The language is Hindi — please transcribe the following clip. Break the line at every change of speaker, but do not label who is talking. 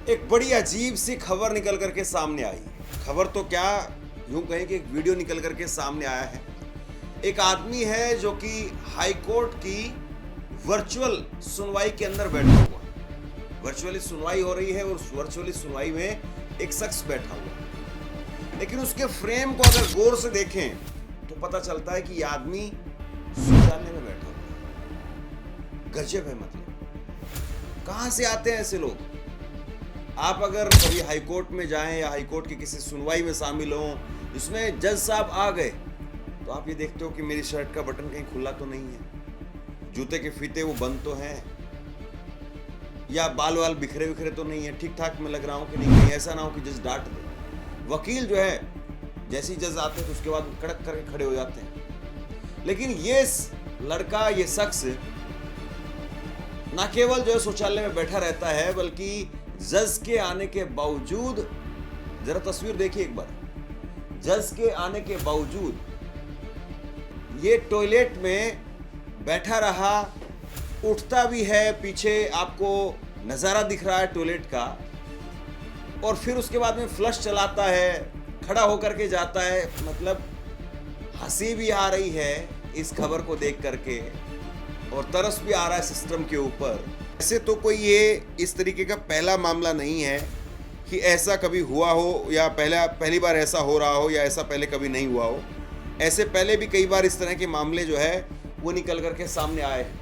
एक बड़ी अजीब सी खबर निकल करके सामने आई। खबर तो क्या, यूं कहें कि एक वीडियो निकल करके सामने आया है। एक आदमी है जो कि हाई कोर्ट की वर्चुअल सुनवाई के अंदर बैठा हुआ है। वर्चुअली सुनवाई हो रही है और उस वर्चुअली सुनवाई में एक शख्स बैठा हुआ है, लेकिन उसके फ्रेम को अगर गौर से देखें तो पता चलता है कि यह आदमी शौचालय में बैठा हुआ है। गजब है, मतलब कहां से आते हैं ऐसे लोग। आप अगर कभी हाई कोर्ट में जाएं या हाई कोर्ट की किसी सुनवाई में शामिल हों, इसमें जज साहब आ गए तो आप ये देखते हो कि मेरी शर्ट का बटन कहीं खुला तो नहीं है, जूते के फीते वो बंद तो हैं, या बाल वाल बिखरे बिखरे तो नहीं है, ठीक ठाक में लग रहा हूं कि नहीं, कहीं ऐसा ना हो कि जज डांट दे। वकील जो है जैसे ही जज आते हैं तो उसके बाद कड़क करके खड़े हो जाते हैं। लेकिन ये लड़का, ये शख्स ना केवल जो है शौचालय में बैठा रहता है, बल्कि जज के आने के बावजूद, जरा तस्वीर देखिए एक बार, जज के आने के बावजूद ये टॉयलेट में बैठा रहा, उठता भी है, पीछे आपको नज़ारा दिख रहा है टॉयलेट का, और फिर उसके बाद में फ्लश चलाता है, खड़ा होकर के जाता है। मतलब हंसी भी आ रही है इस खबर को देख करके और तरस भी आ रहा है सिस्टम के ऊपर। ऐसे तो कोई ये इस तरीके का पहला मामला नहीं है कि ऐसा कभी हुआ हो, या पहली बार ऐसा हो रहा हो, या ऐसा पहले कभी नहीं हुआ हो। ऐसे पहले भी कई बार इस तरह के मामले जो है वो निकल करके सामने आए हैं।